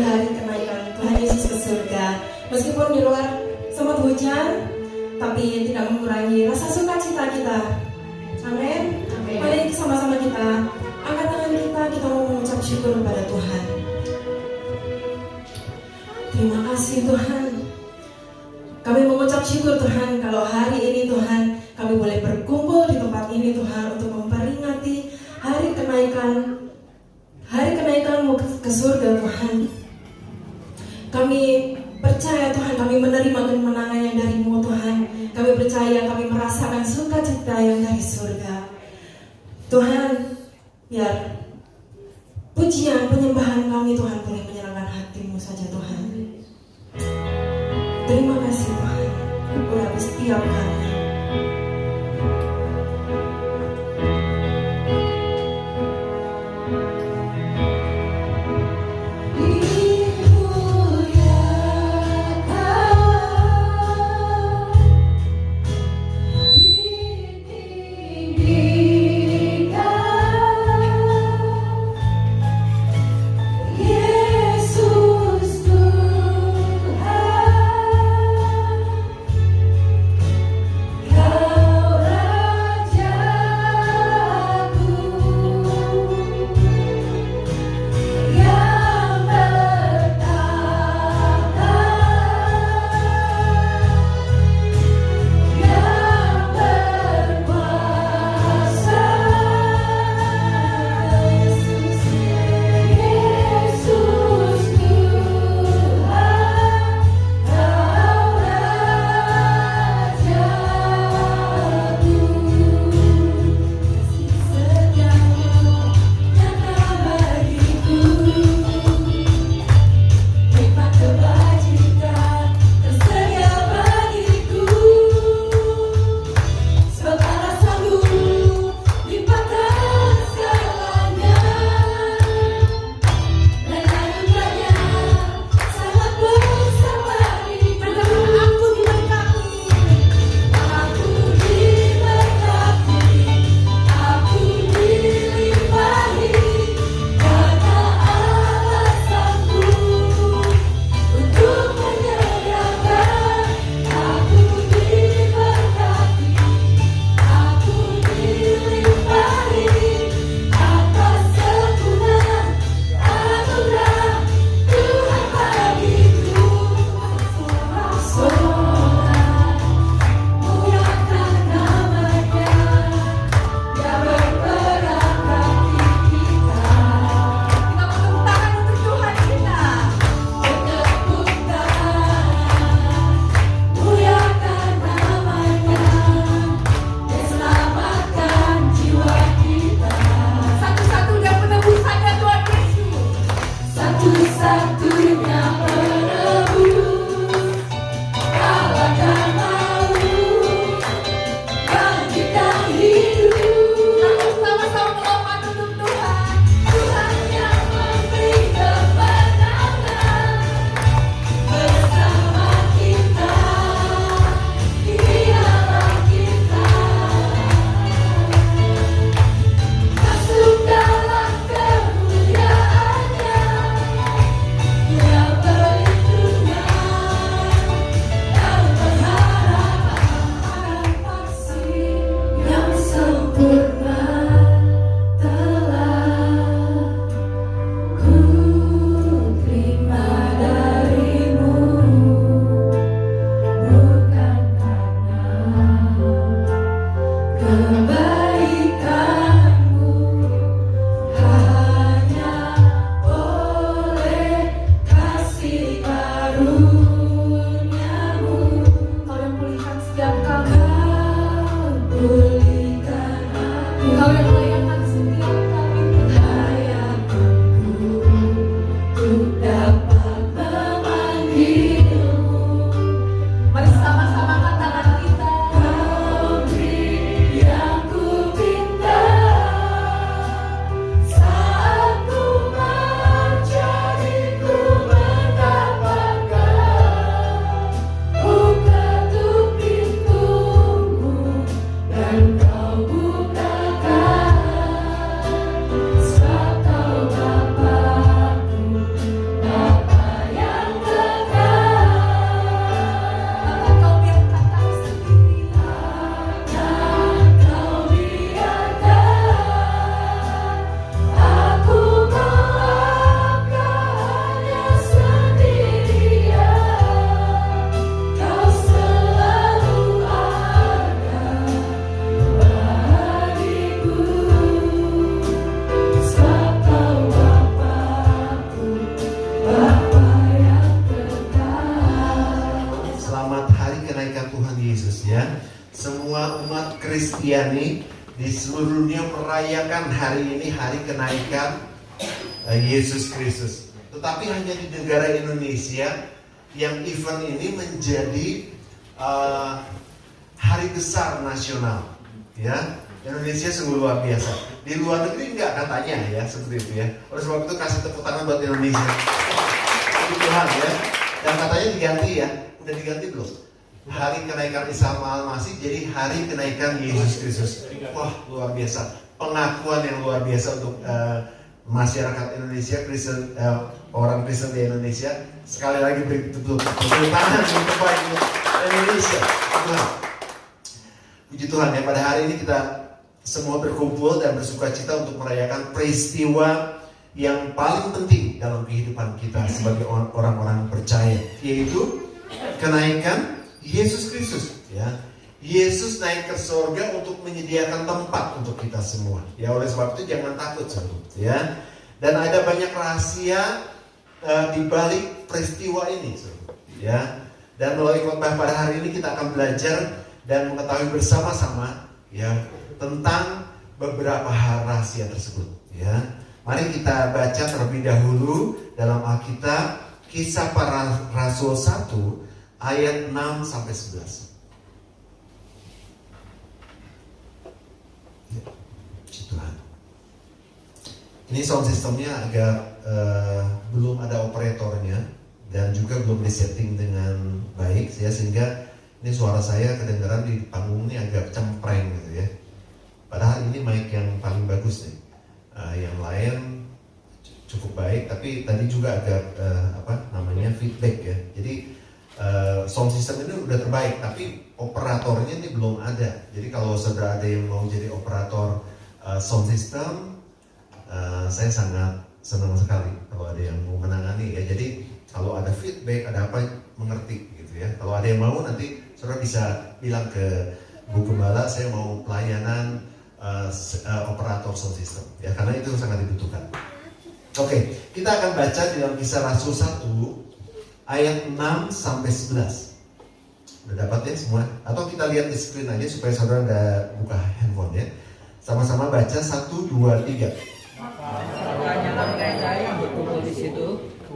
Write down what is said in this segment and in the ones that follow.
hari kenaikan Tuhan Yesus ke surga. Meskipun di luar sempat hujan, tapi tidak mengurangi rasa sukacita kita. Amin. Mari sama-sama kita angkat tangan kita mau mengucap syukur kepada Tuhan. Terima kasih Tuhan. Kami mengucap syukur Tuhan kalau hari ini Tuhan kami boleh berkumpul di tempat ini Tuhan untuk memperingati hari kenaikan-Mu ke surga Tuhan. Kami percaya Tuhan, kami menerima kemenangan yang dari-Mu Tuhan. Kami percaya kami merasakan sukacita yang dari surga. Tuhan, biar pujian, penyembahan kami Tuhan boleh menyenangkan hati-Mu saja Tuhan. Terima kasih Tuhan, udah setiap kami. Kau Kristiani di seluruh dunia merayakan hari ini, hari kenaikan Yesus Kristus. Tetapi hanya di negara Indonesia yang event ini menjadi hari besar nasional. Ya, Indonesia sungguh luar biasa. Di luar negeri enggak katanya ya, seperti itu ya. Oleh sebab itu kasih tepuk tangan buat Indonesia. Puji Tuhan ya. Dan katanya diganti ya. Udah diganti belum? Hari kenaikan Isa Al-Masih jadi hari kenaikan Yesus Kristus. Wah, luar biasa. Pengakuan yang luar biasa untuk masyarakat Indonesia, Kristen, orang Kristen di Indonesia. Sekali lagi beri tepuk tangan yang terbaik untuk Indonesia. Puji Tuhan ya, pada hari ini kita semua berkumpul dan bersuka cita untuk merayakan peristiwa yang paling penting dalam kehidupan kita sebagai orang-orang percaya, yaitu kenaikan Yesus Kristus ya. Yesus naik ke surga untuk menyediakan tempat untuk kita semua. Ya, oleh sebab itu jangan takut ya. Dan ada banyak rahasia di balik peristiwa ini ya. Dan melalui khotbah pada hari ini kita akan belajar dan mengetahui bersama-sama ya tentang beberapa rahasia tersebut ya. Mari kita baca terlebih dahulu dalam Alkitab Kisah Para Rasul 1 ayat 6 sampai 11. Ya, Tuhan. Ini sound systemnya agak belum ada operatornya dan juga belum disetting dengan baik ya, sehingga ini suara saya kedengaran di panggung ini agak cempreng gitu ya. Padahal ini mic yang paling bagus nih. Yang lain cukup baik, tapi tadi juga agak feedback ya. Jadi sound system ini udah terbaik, tapi operatornya ini belum ada. Jadi kalau saudara ada yang mau jadi operator sound system, saya sangat senang sekali kalau ada yang mau menangani ya. Jadi kalau ada feedback, ada apa, mengerti gitu ya. Kalau ada yang mau, nanti saudara bisa bilang ke Bu Gembala, saya mau pelayanan operator sound system ya, karena itu sangat dibutuhkan. Oke, kita akan baca dalam Kisah Rasul 1 ayat 6 sampai 11. Udah dapat ya semua? Atau kita lihat di screen aja supaya saudara nggak buka handphone ya. Sama-sama baca 1, 2, 3. Tanyalah mereka yang berkumpul di situ,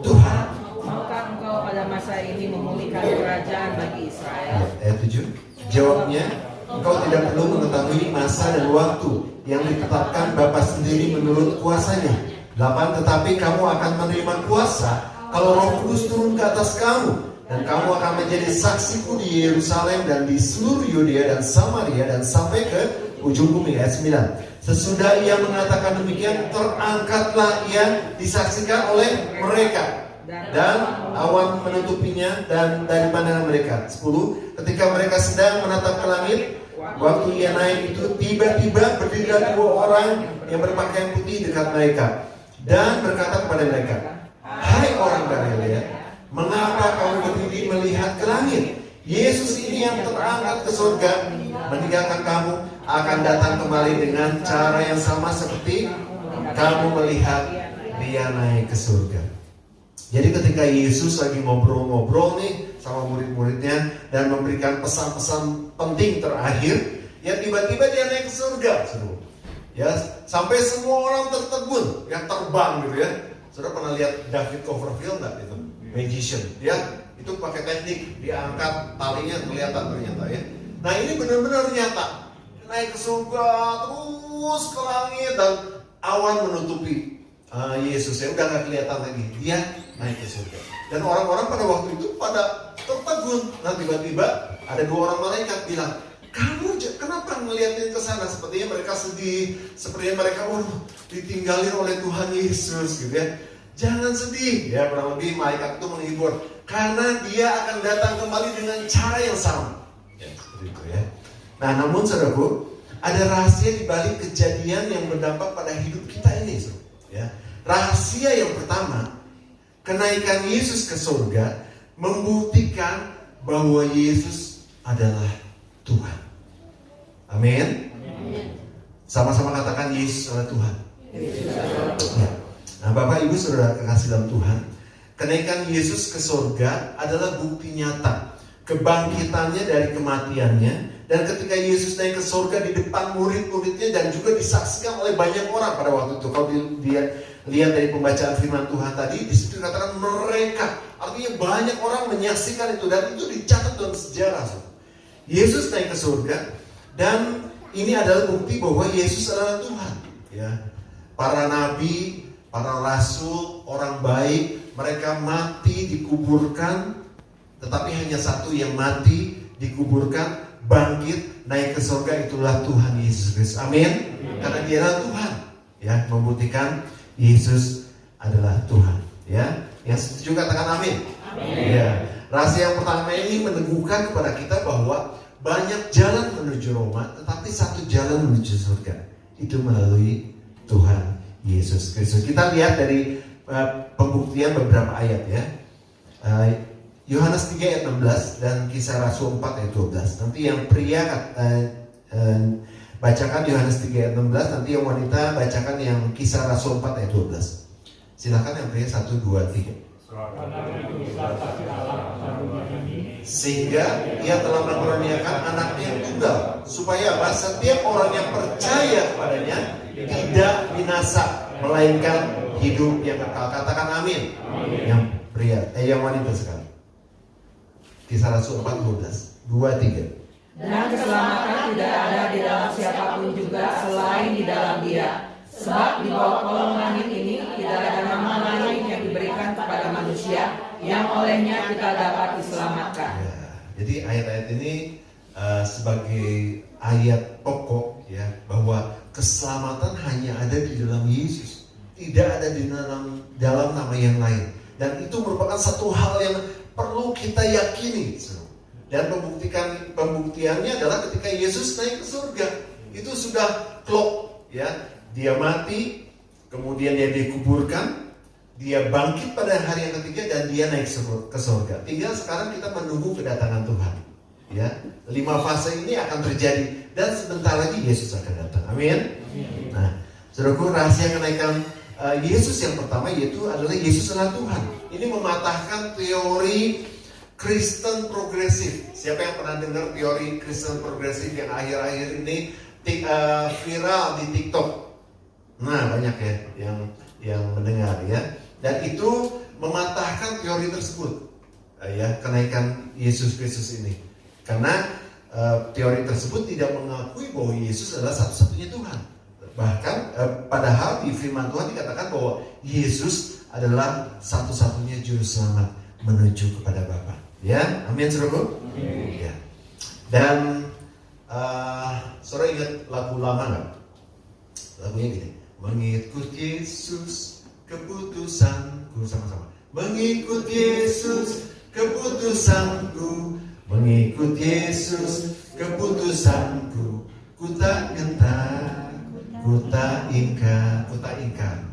Tuhan, maukah engkau pada masa ini memulihkan kerajaan bagi Israel? Ayat 7. Jawabnya, engkau tidak perlu mengetahui masa dan waktu yang ditetapkan Bapa sendiri menurut kuasanya. 8. Tetapi kamu akan menerima kuasa kalau Roh Kudus turun ke atas kamu, dan kamu akan menjadi saksiku di Yerusalem dan di seluruh Yudea dan Samaria dan sampai ke ujung bumi. Ayat 9. Sesudah ia mengatakan demikian, terangkatlah ia disaksikan oleh mereka, dan awan menutupinya dan dari pandangan mereka. 10. Ketika mereka sedang menatap ke langit, waktu ia naik itu, tiba-tiba berdirilah 2 orang yang berpakaian putih dekat mereka dan berkata kepada mereka, hai orang Galilea, mengapa kamu berdiri melihat ke langit? Yesus ini yang terangkat ke surga meninggalkan kamu akan datang kembali dengan cara yang sama seperti kamu melihat dia naik ke surga. Jadi ketika Yesus lagi ngobrol-ngobrol nih sama murid-muridnya dan memberikan pesan-pesan penting terakhir, ya tiba-tiba dia naik ke surga. Ya, sampai semua orang tertegun, yang terbang gitu ya. Saudara pernah lihat David Copperfield nggak itu? Magician, ya itu pakai teknik diangkat talinya kelihatan ternyata ya. Nah ini benar-benar nyata, naik ke surga terus ke langit dan awan menutupi Yesus ya, udah nggak kelihatan lagi, dia naik ke surga. Dan orang-orang pada waktu itu pada tertegun. Nah tiba-tiba ada 2 orang malaikat bilang, kamu kenapa ngeliatin ke sana? Sepertinya mereka sedih, sepertinya mereka ditinggalin oleh Tuhan Yesus gitu ya. Jangan sedih ya, kurang lebih malaikat itu menghibur, karena dia akan datang kembali dengan cara yang sama ya, seperti itu ya. Nah namun saudaraku, ada rahasia di balik kejadian yang berdampak pada hidup kita ini ya. Rahasia yang pertama, kenaikan Yesus ke surga membuktikan bahwa Yesus adalah Tuhan. Amin. Sama-sama katakan Yesus adalah Tuhan. Ya. Nah Bapak Ibu Saudara kekasih dalam Tuhan, kenaikan Yesus ke surga adalah bukti nyata kebangkitannya dari kematiannya, dan ketika Yesus naik ke surga di depan murid-muridnya dan juga disaksikan oleh banyak orang pada waktu itu. Kalau dia lihat dari pembacaan firman Tuhan tadi, di situ dikatakan mereka, artinya banyak orang menyaksikan itu, dan itu dicatat dalam sejarah. Yesus naik ke surga, dan ini adalah bukti bahwa Yesus adalah Tuhan. Ya, para nabi, para rasul, orang baik, mereka mati dikuburkan, tetapi hanya satu yang mati dikuburkan, bangkit, naik ke surga, itulah Tuhan Yesus Kristus. Amin. Karena Dia adalah Tuhan. Ya, membuktikan Yesus adalah Tuhan. Ya, yang setuju katakan amin. Amin. Ya, rahasia yang pertama ini meneguhkan kepada kita bahwa banyak jalan menuju Roma, tetapi satu jalan menuju surga. Itu melalui Tuhan Yesus Kristus. Kita lihat dari pembuktian beberapa ayat ya. Yohanes 3 ayat 16 dan Kisah Rasul 4 ayat 12. Nanti yang pria bacakan Yohanes 3 ayat 16, nanti yang wanita bacakan yang Kisah Rasul 4 ayat 12. Silakan yang pria 1, 2, 3. Sehingga Ia telah mengaruniakan anaknya yang tunggal, supaya apa? Setiap orang yang percaya kepadanya tidak binasa, melainkan hidup yang kekal. Katakan amin. Yang pria, yang wanita sekarang. Kisah Rasul 4, 12, 2, 3. Dan keselamatan tidak ada di dalam siapapun juga selain di dalam Dia. Sebab di bawah kolong langit ini tidak ada nama lain yang diberikan kepada manusia yang olehnya kita dapat diselamatkan. Ya, jadi ayat-ayat ini sebagai ayat pokok ya, bahwa keselamatan hanya ada di dalam Yesus, tidak ada di dalam nama yang lain. Dan itu merupakan satu hal yang perlu kita yakini. Dan pembuktiannya adalah ketika Yesus naik ke surga, itu sudah klop ya. Dia mati, kemudian dia dikuburkan, dia bangkit pada hari yang ketiga, dan dia naik ke surga. Tinggal sekarang kita menunggu kedatangan Tuhan. Ya, 5 fase ini akan terjadi, dan sebentar lagi Yesus akan datang. Amin. Nah, saudaraku, rahasia kenaikan Yesus yang pertama yaitu adalah Yesus adalah Tuhan. Ini mematahkan teori Kristen progresif. Siapa yang pernah dengar teori Kristen progresif yang akhir-akhir ini viral di TikTok? Nah, banyak ya yang mendengar ya. Dan itu mematahkan teori tersebut ya, kenaikan Yesus Kristus ini. Karena teori tersebut tidak mengakui bahwa Yesus adalah satu-satunya Tuhan. Bahkan padahal di firman Tuhan dikatakan bahwa Yesus adalah satu-satunya juru selamat menuju kepada Bapa. Ya, amin saudaraku. Ya. Dan saudara ingat lagu lama nggak? Lagunya gini. Mengikut Yesus keputusanku, sama-sama. Mengikut Yesus keputusanku, mengikut Yesus keputusanku. Ku tak gentar, ku tak ingkar.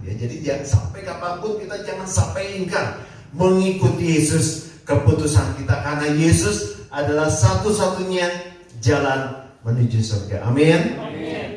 Ya, jadi jangan sampai kapanpun kita jangan sampai ingkar mengikut Yesus keputusan kita, karena Yesus adalah satu-satunya jalan menuju surga. Amin.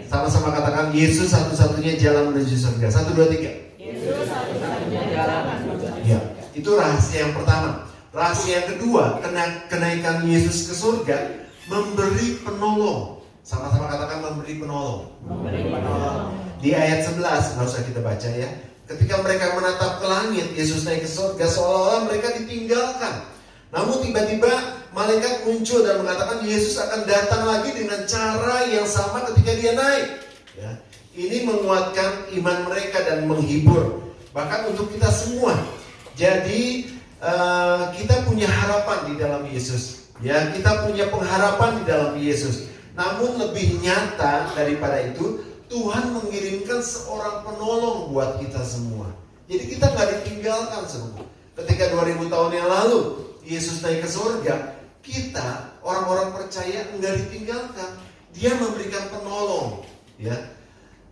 Sama-sama katakan Yesus satu-satunya jalan menuju surga. 1, 2, 3. Yesus satu-satunya jalan menuju surga. Ya, itu rahasia yang pertama. Rahasia yang kedua, kenaikan Yesus ke surga, memberi penolong. Sama-sama katakan memberi penolong. Memberi penolong. Di ayat 11, nggak usah kita baca ya. Ketika mereka menatap ke langit, Yesus naik ke surga, seolah-olah mereka ditinggalkan. Namun tiba-tiba malaikat muncul dan mengatakan Yesus akan datang lagi dengan cara yang sama ketika dia naik. Ya, ini menguatkan iman mereka dan menghibur, bahkan untuk kita semua. Jadi kita punya harapan di dalam Yesus. Ya, kita punya pengharapan di dalam Yesus. Namun lebih nyata daripada itu, Tuhan mengirimkan seorang penolong buat kita semua. Jadi kita nggak ditinggalkan semua. Ketika 2000 tahun yang lalu Yesus naik ke surga, kita orang-orang percaya enggak ditinggalkan. Dia memberikan penolong, ya.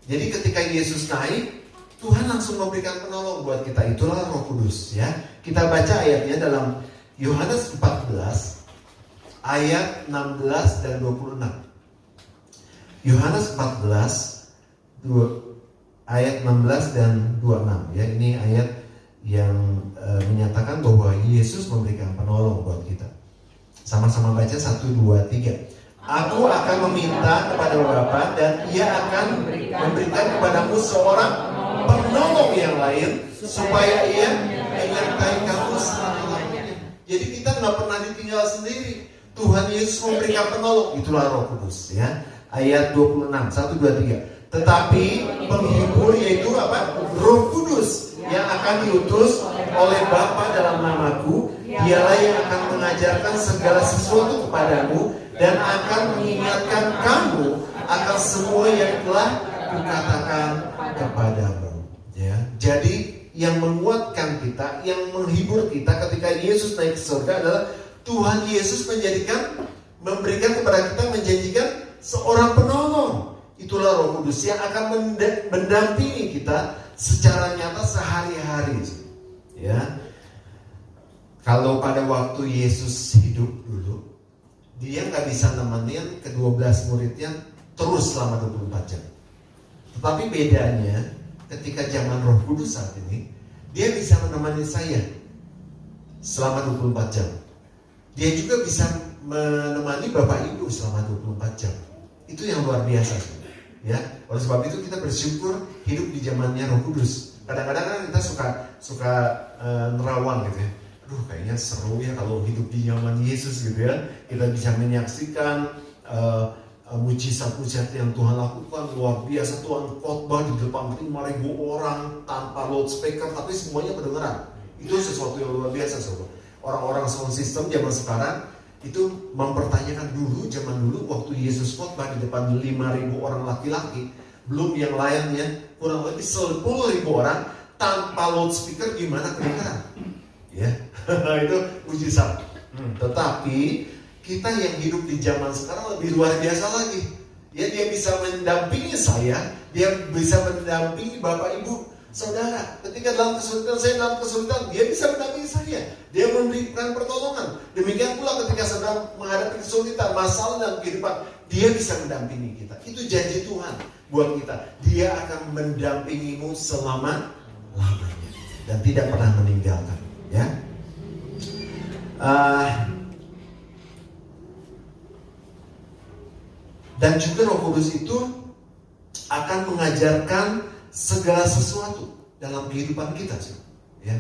Jadi ketika Yesus naik, Tuhan langsung memberikan penolong buat kita. Itulah Roh Kudus, ya. Kita baca ayatnya dalam Yohanes 14 ayat 16 dan 26. Yohanes 14 ayat 16 dan 26, ya. Ini ayat yang menyatakan bahwa Yesus memberikan penolong buat kita. Sama-sama baca 1, 2, 3. Aku akan meminta kepada Bapa dan Ia akan memberikan kepadamu seorang penolong yang lain supaya Ia menyertai kamu selama-lamanya. Jadi kita nggak pernah ditinggal sendiri. Tuhan Yesus memberikan penolong, itulah Roh Kudus ya. Ayat 26, 1, 2, 3. Tetapi penghibur yaitu apa? Roh Kudus yang akan diutus oleh Bapa dalam namaku, Dialah yang akan mengajarkan segala sesuatu kepadamu dan akan mengingatkan kamu akan semua yang telah kukatakan kepadamu. Ya, jadi yang menguatkan kita, yang menghibur kita ketika Yesus naik ke surga adalah Tuhan Yesus memberikan kepada kita, menjanjikan seorang penolong. Itulah Roh Kudus yang akan mendampingi kita secara nyata sehari-hari. Ya, kalau pada waktu Yesus hidup dulu, dia nggak bisa nemenin ke-12 muridnya terus selama 24 jam. Tetapi bedanya ketika zaman Roh Kudus saat ini, dia bisa menemani saya selama 24 jam. Dia juga bisa menemani Bapak Ibu selama 24 jam. Itu yang luar biasa. Ya, oleh sebab itu kita bersyukur hidup di zamannya Roh Kudus. Kadang-kadang kan kita suka nerawang gitu ya. Aduh, kayaknya seru ya kalau hidup di zaman Yesus gitu ya. Kita bisa menyaksikan mujizat-mujizat yang Tuhan lakukan luar biasa. Tuhan khotbah di depan 5.000 orang tanpa loudspeaker, tapi semuanya kedengeran. Itu sesuatu yang luar biasa, saudara. Orang-orang sound system zaman sekarang itu mempertanyakan zaman dulu waktu Yesus khotbah di depan 5.000 orang laki-laki, belum yang lainnya, kurang lebih 10.000 orang tanpa loudspeaker, gimana kedengaran? Ya, itu mujizat. Tetapi kita yang hidup di zaman sekarang lebih luar biasa lagi. Ya, dia bisa mendampingi saya, dia bisa mendampingi Bapak Ibu, Saudara. Ketika dalam kesulitan, saya dalam kesulitan, dia bisa mendampingi saya. Dia memberikan pertolongan. Demikian pula ketika sedang menghadapi kesulitan, masalah dalam kehidupan, dia bisa mendampingi kita. Itu janji Tuhan buat kita. Dia akan mendampingimu selama-lamanya dan tidak pernah meninggalkan. Ya, dan juga Roh Kudus itu akan mengajarkan segala sesuatu dalam kehidupan kita, ya.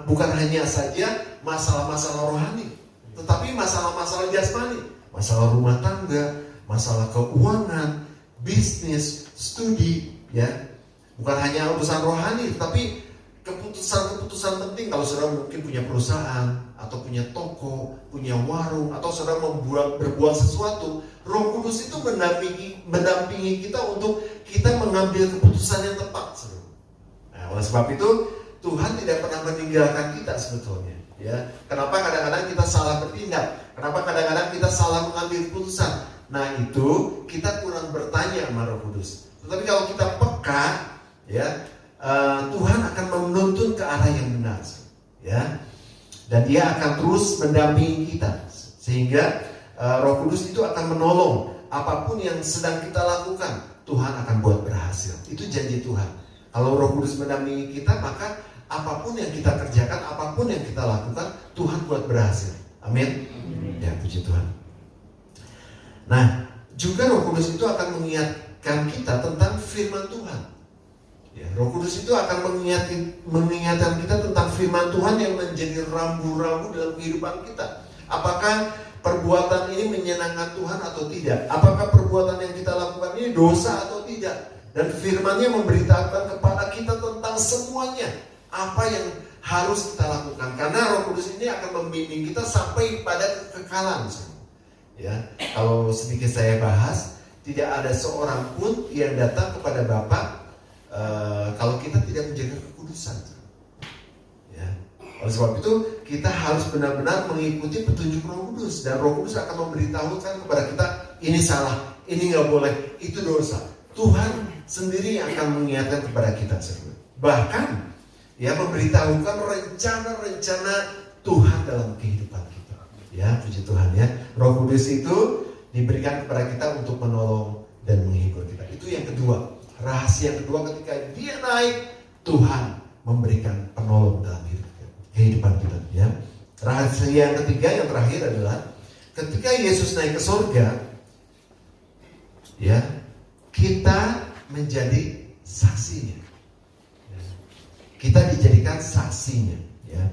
Bukan hanya saja masalah-masalah rohani, tetapi masalah-masalah jasmani, masalah rumah tangga, masalah keuangan, bisnis, studi, ya. Bukan hanya urusan rohani, tetapi keputusan-keputusan penting. Kalau saudara mungkin punya perusahaan, atau punya toko, punya warung, atau saudara berbuat sesuatu, Roh Kudus itu mendampingi kita untuk kita mengambil keputusan yang tepat. Nah, oleh sebab itu Tuhan tidak pernah meninggalkan kita sebetulnya. Ya, kenapa kadang-kadang kita salah bertindak? Kenapa kadang-kadang kita salah mengambil keputusan? Nah, itu kita kurang bertanya sama Roh Kudus. Tetapi kalau kita peka, ya, Tuhan akan menuntun ke arah yang benar, ya, dan Dia akan terus mendampingi kita sehingga Roh Kudus itu akan menolong apapun yang sedang kita lakukan. Tuhan akan buat berhasil. Itu janji Tuhan. Kalau Roh Kudus mendampingi kita, maka apapun yang kita kerjakan, apapun yang kita lakukan, Tuhan buat berhasil. Amin. Ya, puji Tuhan. Nah, juga Roh Kudus itu akan mengingatkan kita tentang firman Tuhan. Ya, Roh Kudus itu akan mengingatkan kita tentang firman Tuhan yang menjadi rambu-rambu dalam kehidupan kita. Apakah perbuatan ini menyenangkan Tuhan atau tidak? Apakah perbuatan yang kita lakukan ini dosa atau tidak? Dan firman-Nya memberitakan kepada kita tentang semuanya, apa yang harus kita lakukan. Karena Roh Kudus ini akan membimbing kita sampai pada kekekalan. Ya, kalau sedikit saya bahas, tidak ada seorang pun yang datang kepada Bapa kalau kita tidak menjaga kekudusan. Ya. Oleh sebab itu kita harus benar-benar mengikuti petunjuk Roh Kudus, dan Roh Kudus akan memberitahukan kepada kita ini salah, ini nggak boleh, itu dosa. Tuhan sendiri yang akan mengingatkan kepada kita. Bahkan ya, memberitahukan rencana-rencana Tuhan dalam kehidupan kita. Ya, puji Tuhan ya. Roh Kudus itu diberikan kepada kita untuk menolong dan menghibur kita. Itu yang kedua. Rahasia kedua, ketika Dia naik, Tuhan memberikan penolong dalam kehidupan kita. Ya. Rahasia yang ketiga, yang terakhir adalah ketika Yesus naik ke surga, ya, kita menjadi saksinya. Kita dijadikan saksinya, ya.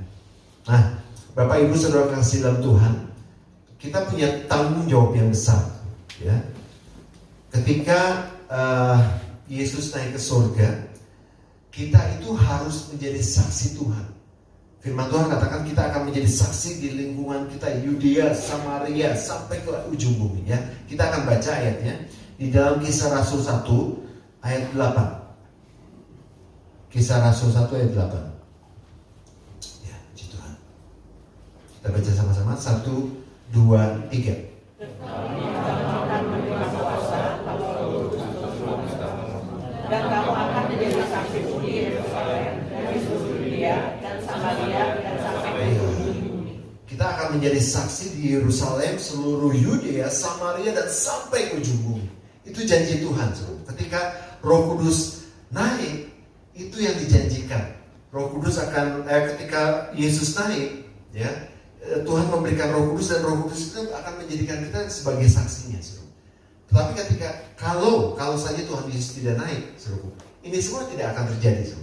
Nah, Bapak Ibu Saudara kasih dalam Tuhan, kita punya tanggung jawab yang besar, ya. Ketika Yesus naik ke surga, kita itu harus menjadi saksi Tuhan. Firman Tuhan katakan kita akan menjadi saksi di lingkungan kita, Yudea, Samaria, sampai ke ujung bumi, ya. Kita akan baca ayatnya di dalam Kisah Rasul 1 ayat 8. Kisah Rasul 1 ayat 8. Ya, puji Tuhan. Kita baca sama-sama. 1, 2, 3. Dan kamu akan menjadi saksi di Yerusalem, dari seluruh Yudea dan Samaria dan sampai ke ujung bumi. Kita akan menjadi saksi di Yerusalem, seluruh Yudea, Samaria dan sampai ke ujung bumi. Itu janji Tuhan. Ketika Roh Kudus naik, itu yang dijanjikan. Roh Kudus akan ketika Yesus naik, ya, Tuhan memberikan Roh Kudus dan Roh Kudus itu akan menjadikan kita sebagai saksinya. Tetapi ketika kalau saja Tuhan Yesus tidak naik, ini semua tidak akan terjadi.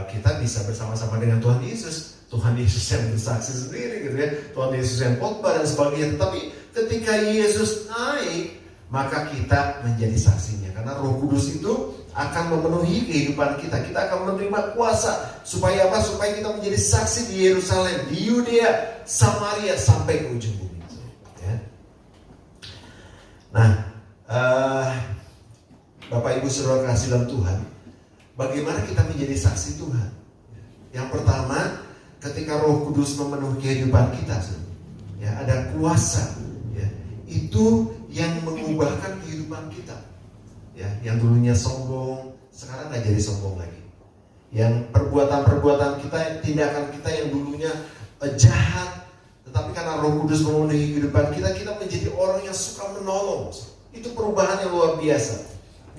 Kita bisa bersama-sama dengan Tuhan Yesus. Tuhan Yesus yang bersaksi sendiri, gitu ya. Tuhan Yesus yang khotbah dan sebagainya. Tetapi ketika Yesus naik, maka kita menjadi saksinya. Karena Roh Kudus itu akan memenuhi kehidupan kita. Kita akan menerima kuasa. Supaya apa? Supaya kita menjadi saksi di Yerusalem, di Yudea, Samaria, sampai ke ujung bumi. Ya. Nah, Bapak Ibu Saudara kasih dalam Tuhan, bagaimana kita menjadi saksi Tuhan? Yang pertama, ketika Roh Kudus memenuhi kehidupan kita, ya, ada kuasa, ya, itu yang mengubahkan kehidupan kita. Ya, yang dulunya sombong, sekarang nggak jadi sombong lagi. Yang perbuatan-perbuatan kita, tindakan kita yang dulunya jahat, tetapi karena Roh Kudus memenuhi kehidupan kita, kita menjadi orang yang suka menolong. Itu perubahan yang luar biasa.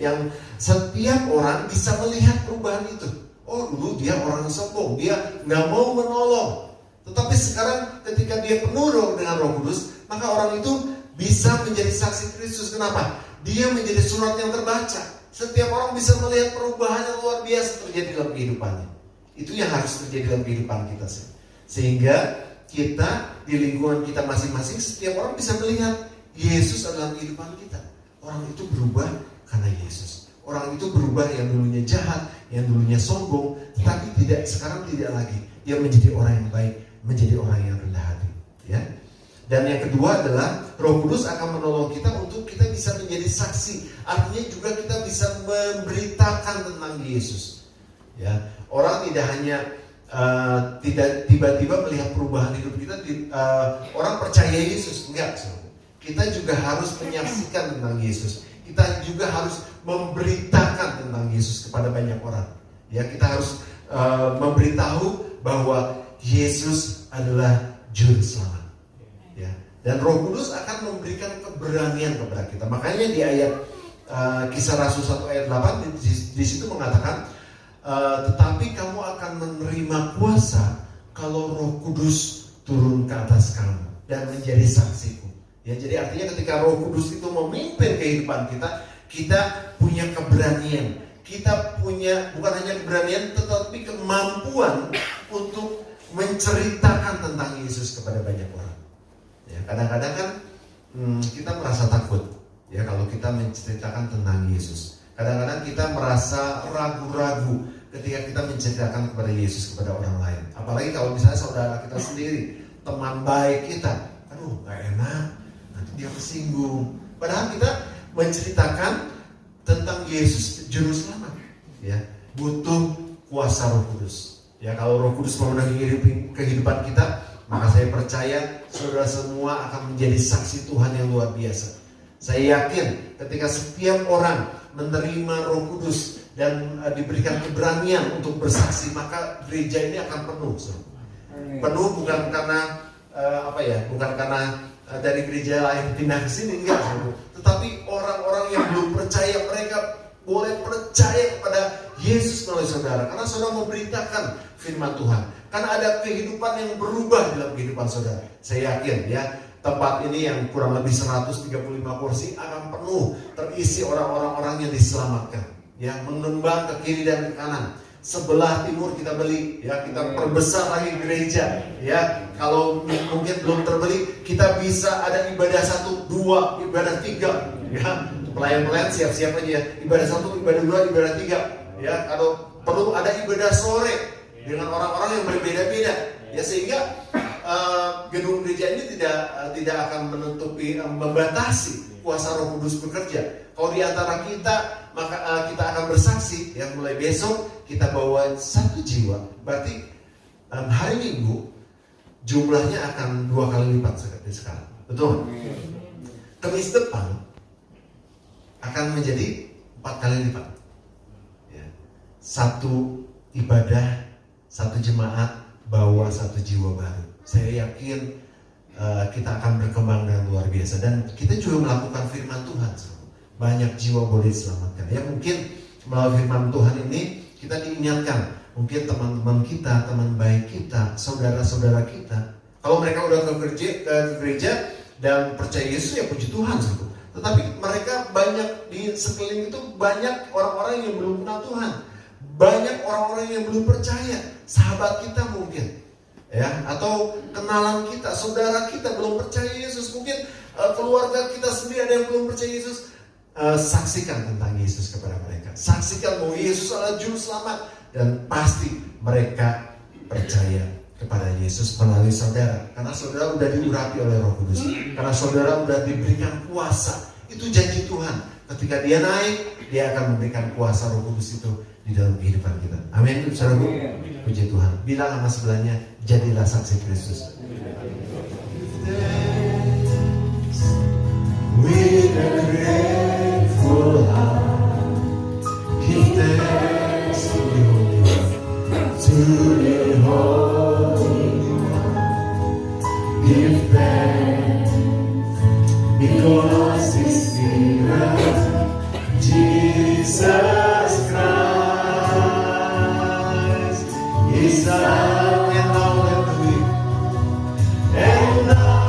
Yang setiap orang bisa melihat perubahan itu. Oh, dulu dia orang sombong, dia nggak mau menolong. Tetapi sekarang ketika dia penuh dengan Roh Kudus, maka orang itu bisa menjadi saksi Kristus. Kenapa? Dia menjadi surat yang terbaca. Setiap orang bisa melihat perubahan yang luar biasa terjadi dalam kehidupannya. Itu yang harus terjadi dalam kehidupan kita. Sehingga kita di lingkungan kita masing-masing, setiap orang bisa melihat Yesus adalah kehidupan kita. Orang itu berubah karena Yesus. Orang itu berubah yang dulunya jahat, yang dulunya sombong, tetapi sekarang tidak lagi. Dia menjadi orang yang baik, menjadi orang yang rendah hati. Ya. Dan yang kedua adalah Roh Kudus akan menolong kita untuk kita bisa menjadi saksi. Artinya juga kita bisa memberitakan tentang Yesus. Ya, orang tidak hanya tidak tiba-tiba melihat perubahan hidup kita, orang percaya Yesus, enggak. Kita juga harus menyaksikan tentang Yesus. Kita juga harus memberitakan tentang Yesus kepada banyak orang. Ya, kita harus memberitahu bahwa Yesus adalah juru selamat. Ya. Dan Roh Kudus akan memberikan keberanian kepada kita. Makanya di ayat Kisah Rasul 1 ayat 8 di situ mengatakan, tetapi kamu akan menerima kuasa kalau Roh Kudus turun ke atas kamu dan menjadi saksiku. Ya, jadi artinya ketika Roh Kudus itu memimpin kehidupan kita, kita punya keberanian. Kita punya bukan hanya keberanian, tetapi kemampuan untuk menceritakan tentang Yesus kepada banyak orang. Ya, kadang-kadang kan kita merasa takut, ya, kalau kita menceritakan tentang Yesus. Kadang-kadang kita merasa ragu-ragu ketika kita menceritakan kepada Yesus kepada orang lain. Apalagi kalau misalnya saudara kita sendiri, teman baik kita, aduh, gak enak, nanti dia tersinggung. Padahal kita menceritakan tentang Yesus juru selamat, ya, butuh kuasa Roh Kudus. Ya, kalau Roh Kudus memenuhi kehidupan kita, maka saya percaya saudara semua akan menjadi saksi Tuhan yang luar biasa. Saya yakin ketika setiap orang menerima Roh Kudus dan diberikan keberanian untuk bersaksi, maka gereja ini akan penuh. Penuh bukan karena bukan karena dari gereja lain pindah ke sini, enggak. Tetapi orang-orang yang belum percaya, mereka boleh percaya kepada Yesus melalui saudara. Karena saudara memberitakan firman Tuhan. Karena ada kehidupan yang berubah dalam kehidupan saudara. Saya yakin ya, tempat ini yang kurang lebih 135 kursi akan penuh, terisi orang-orang yang diselamatkan. Ya, mengembang ke kiri dan ke kanan. Sebelah timur kita beli, ya, kita perbesar lagi gereja, ya. Kalau mungkin belum terbeli, kita bisa ada ibadah 1, 2, ibadah 3, ya. Pelayan-pelayan siap-siap aja ya. Ibadah 1, ibadah 2, ibadah 3, ya. Kalau perlu ada ibadah sore dengan orang-orang yang berbeda-beda, ya, sehingga gedung gereja ini tidak akan membatasi kuasa Roh Kudus bekerja. Kalau di antara kita, maka kita akan bersaksi, ya, mulai besok kita bawa 1 jiwa. Berarti hari Minggu jumlahnya akan 2 kali lipat dari sekarang. Betul? Kamis depan akan menjadi 4 kali lipat. Ya. 1 ibadah, 1 jemaat bawa 1 jiwa baru. Saya yakin kita akan berkembang dengan luar biasa. Dan kita juga melakukan firman Tuhan. Banyak jiwa boleh diselamatkan. Ya, mungkin melalui firman Tuhan ini kita diingatkan, mungkin teman-teman kita, teman baik kita, saudara-saudara kita, kalau mereka udah ke gereja dan percaya Yesus, ya puji Tuhan. Tetapi mereka banyak di sekeliling itu, banyak orang-orang yang belum kenal Tuhan, banyak orang-orang yang belum percaya. Sahabat kita mungkin, ya, atau kenalan kita, saudara kita belum percaya Yesus, mungkin keluarga kita sendiri ada yang belum percaya Yesus. Saksikan tentang Yesus kepada mereka. Saksikan bahwa Yesus adalah juru selamat, dan pasti mereka percaya kepada Yesus melalui saudara. Karena saudara sudah diurapi oleh Roh Kudus. Karena saudara sudah diberikan kuasa. Itu janji Tuhan. Ketika dia naik, dia akan memberikan kuasa Roh Kudus itu di dalam kehidupan kita. Amin, saudaraku. Puji Tuhan. Bilang sama sebelahnya, jadilah saksi Kristus. With a grateful heart, give thanks to the Holy One. Give thanks because His Spirit, Jesus Christ, is alive and now and live. And now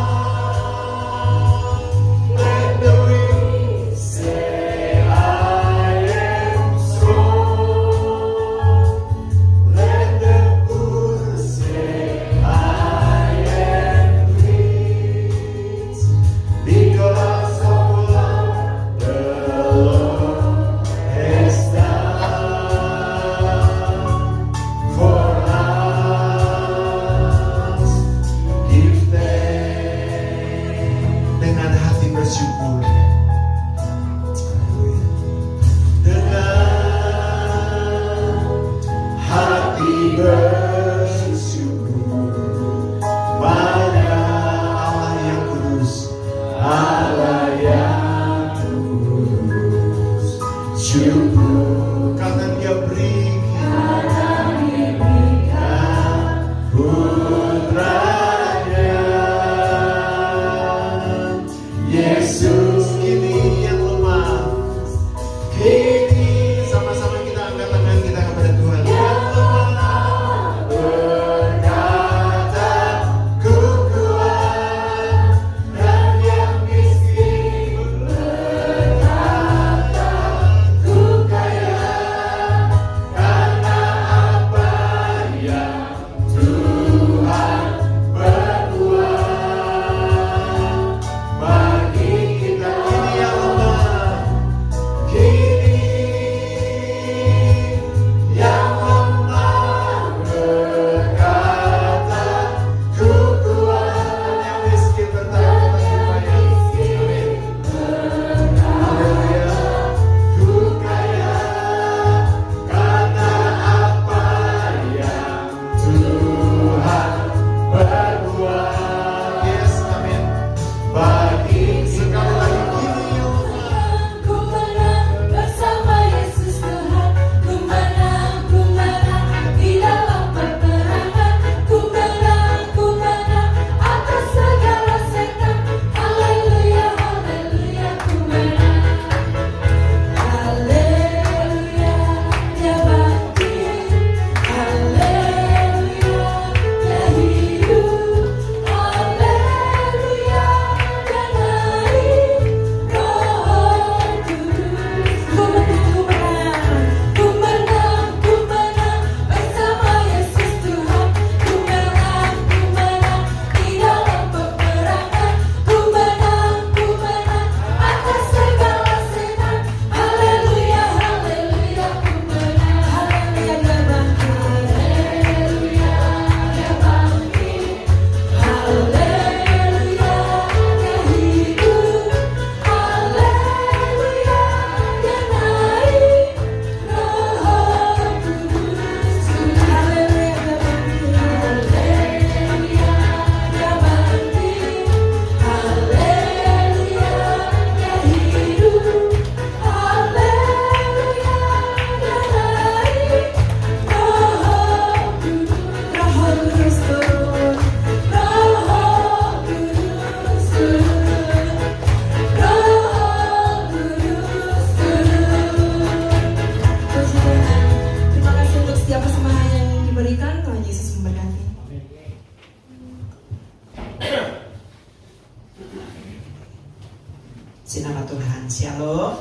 Puji nama Tuhan. Shalom.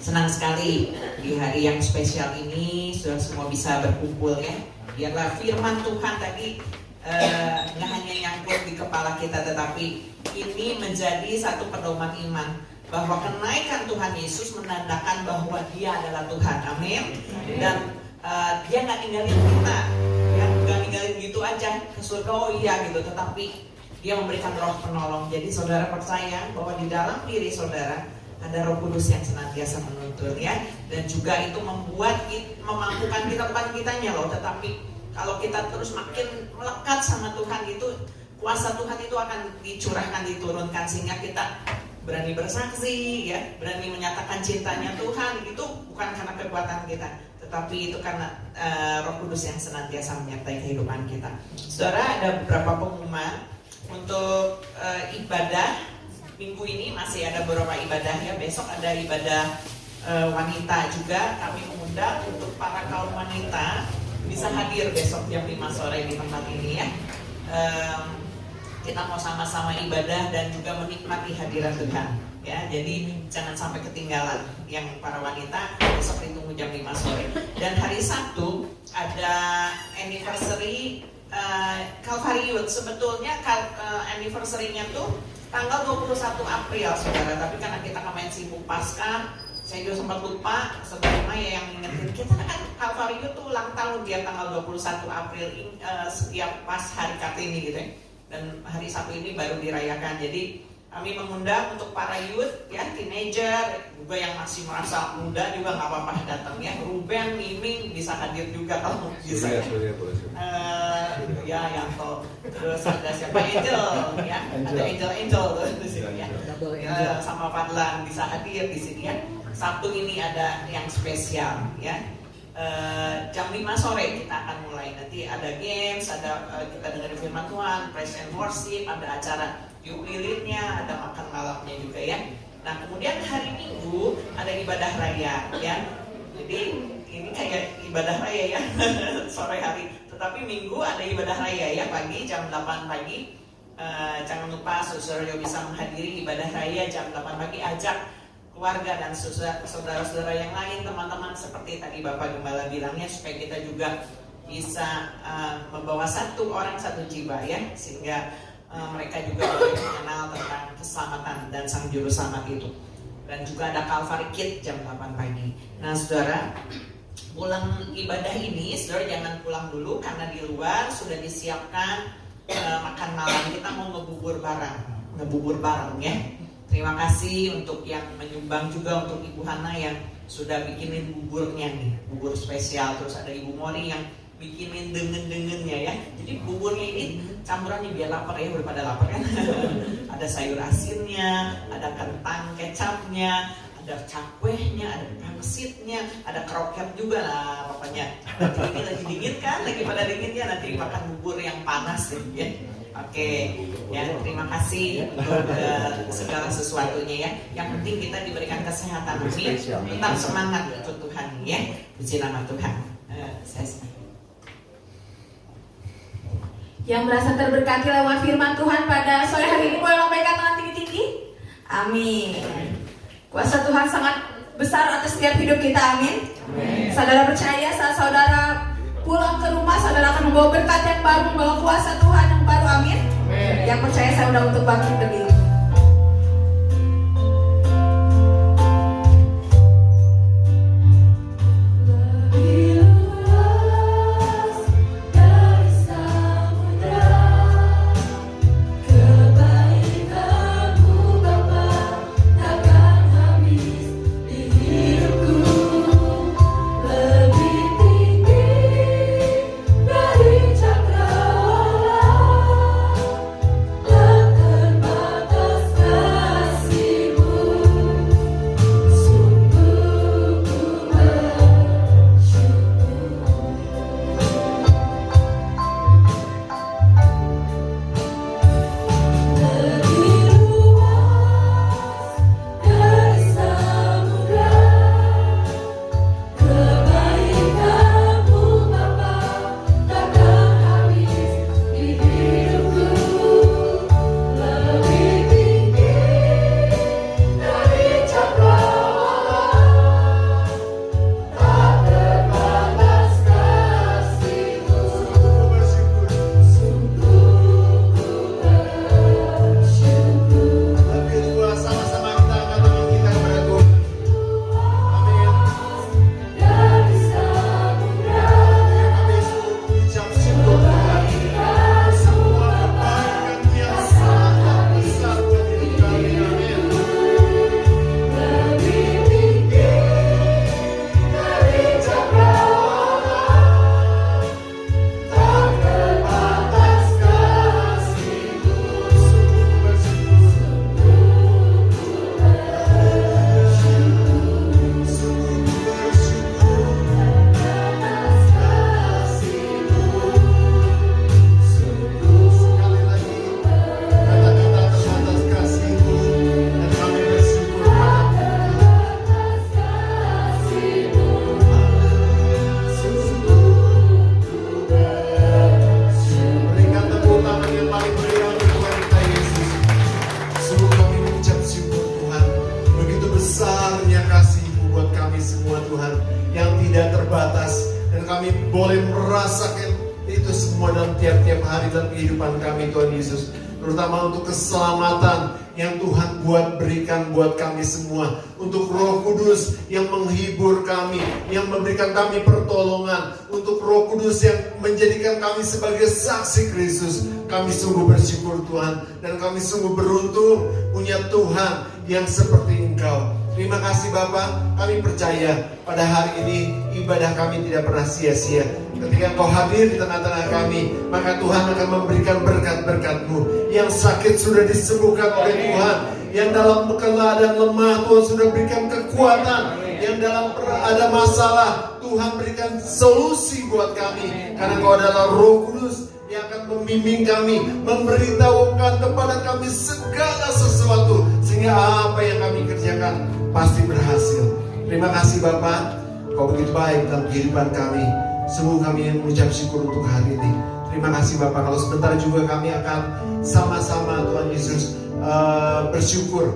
Senang sekali di hari yang spesial ini sudah semua bisa berkumpul ya. Biarlah firman Tuhan tadi nggak hanya nyangkut di kepala kita, tetapi ini menjadi satu pedoman iman bahwa kenaikan Tuhan Yesus menandakan bahwa Dia adalah Tuhan. Amin. Dan Dia nggak ninggalin kita, ya nggak ninggalin gitu aja ke surga. Oh iya gitu, tetapi Dia memberikan Roh penolong. Jadi saudara percaya bahwa di dalam diri saudara ada Roh Kudus yang senantiasa menuntun ya, dan juga itu memampukan kita, bukan kitanya loh, tetapi kalau kita terus makin melekat sama Tuhan itu, kuasa Tuhan itu akan dicurahkan, diturunkan, sehingga kita berani bersaksi ya, berani menyatakan cintanya Tuhan. Itu bukan karena kekuatan kita, tetapi itu karena Roh Kudus yang senantiasa menyertai kehidupan kita. Saudara, ada beberapa pengumuman untuk ibadah minggu ini. Masih ada beberapa ibadah ya. Besok ada ibadah wanita juga. Kami mengundang untuk para kaum wanita bisa hadir besok jam 5 sore di tempat ini ya. Kita mau sama-sama ibadah dan juga menikmati hadirat Tuhan ya. Jadi jangan sampai ketinggalan. Yang para wanita besok ditunggu jam 5 sore. Dan hari Sabtu ada anniversary Calvary Youth. Sebetulnya anniversary-nya tuh tanggal 21 April saudara, tapi karena kita kemarin sibuk pasca, saya juga sempat lupa. Saudara Maya yang ingetin kita kan Calvary Youth tuh ulang tahun dia tanggal 21 April setiap pas hari Kartini gitu ya. Dan hari Sabtu ini baru dirayakan. Jadi kami mengundang untuk para youth ya, teenager juga yang masih merasa muda juga nggak apa-apa datang ya. Ruben, Miming bisa hadir juga kalau bisa. Ya, Yanto. Terus ada siapa, Angel ya, ada Angel tuh di sini ya. Sama Fadlan bisa hadir di sini ya. Sabtu ini ada yang spesial ya. Jam 5 sore kita akan mulai. Nanti ada games, ada kita dengerin firman Tuhan, praise and worship, ada acara yuk lilitnya, ada makan malamnya juga ya. Nah kemudian hari Minggu ada ibadah raya ya. Jadi ini kayak ibadah raya ya sore hari. Tetapi Minggu ada ibadah raya ya, pagi jam 8 pagi. Jangan lupa saudara bisa menghadiri ibadah raya jam 8 pagi. Ajak keluarga dan saudara-saudara yang lain, teman-teman, seperti tadi Bapak Gembala bilangnya, supaya kita juga bisa membawa satu orang satu jiwa ya, sehingga mereka juga boleh mengenal tentang keselamatan dan Sang Juru Selamat itu. Dan juga ada Calvary Kid jam 8 pagi. Nah saudara, pulang ibadah ini saudara jangan pulang dulu, karena di luar sudah disiapkan makan malam. Kita mau ngebubur bareng ya. Terima kasih untuk yang menyumbang, juga untuk Ibu Hana yang sudah bikinin buburnya nih, bubur spesial. Terus ada Ibu Mori yang bikinin dengen-dengennya ya. Jadi buburnya ini campurannya biar lapar ya, udah pada lapar kan. Ada sayur asinnya, ada kentang kecapnya, ada cakwehnya, ada pangsitnya, ada kroket juga lah pokoknya. Nanti ini lagi dingin kan, lagi pada dingin ya, nanti makan bubur yang panas ya. Oke, ya terima kasih untuk segala sesuatunya ya. Yang penting kita diberikan kesehatan, amin. Tetap semangat untuk Tuhan ya. Puji nama Tuhan. Yang merasa terberkati lewat firman Tuhan pada sore hari ini boleh lambaikan tangan tinggi-tinggi. Amin. Kuasa Tuhan sangat besar atas setiap hidup kita, amin. Saudara percaya saat saudara pulang ke rumah, saudara akan membawa berkat yang baru, membawa kuasa Tuhan yang baru, amin. Yang percaya saya undang untuk bangkit berdiri. Mata boleh merasakan itu semua dalam tiap-tiap hari dalam kehidupan kami Tuhan Yesus. Terutama untuk keselamatan yang Tuhan berikan buat kami semua. Untuk Roh Kudus yang menghibur kami, yang memberikan kami pertolongan. Untuk Roh Kudus yang menjadikan kami sebagai saksi Kristus. Kami sungguh bersyukur Tuhan. Dan kami sungguh beruntung punya Tuhan yang seperti Engkau. Terima kasih Bapa, kami percaya pada hari ini ibadah kami tidak pernah sia-sia. Ketika Engkau hadir di tengah-tengah kami, maka Tuhan akan memberikan berkat-berkat-Mu. Yang sakit sudah disembuhkan oleh Tuhan. Yang dalam keadaan lemah Tuhan sudah berikan kekuatan. Yang dalam ada masalah Tuhan berikan solusi buat kami. Karena Engkau adalah Roh Kudus yang akan membimbing kami, memberitahukan kepada kami segala sesuatu, sehingga apa yang kami kerjakan pasti berhasil. Terima kasih Bapa, Kau begitu baik dalam kehidupan kami. Sungguh kami mengucap syukur untuk hari ini. Terima kasih Bapa. Kalau sebentar juga kami akan sama-sama Tuhan Yesus bersyukur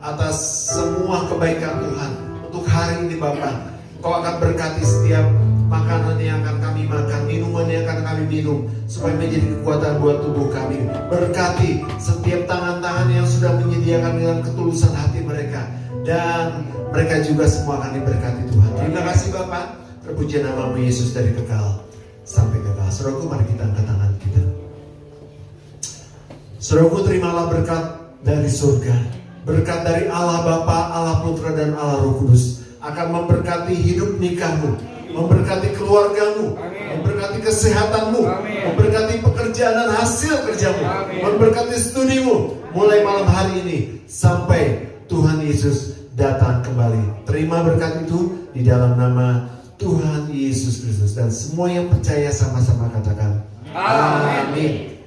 atas semua kebaikan Tuhan. Untuk hari ini Bapa, Kau akan berkati setiap makanan yang akan kami makan, minuman yang akan kami minum, supaya menjadi kekuatan buat tubuh kami. Berkati setiap tangan-tangan yang sudah menyediakan dengan ketulusan hati mereka, dan mereka juga semua akan diberkati Tuhan. Terima kasih Bapak. Terpuji nama-Mu Yesus dari kekal sampai kekal. Saudaraku, mari kita angkat tangan kita. Saudaraku, terimalah berkat dari surga, berkat dari Allah Bapa, Allah Putra, dan Allah Roh Kudus akan memberkati hidup nikahmu, memberkati keluargamu, memberkati kesehatanmu, memberkati pekerjaan dan hasil kerjamu, memberkati studimu mulai malam hari ini sampai Tuhan Yesus datang kembali. Terima berkat itu di dalam nama Tuhan Yesus Kristus, dan semua yang percaya sama-sama katakan amin.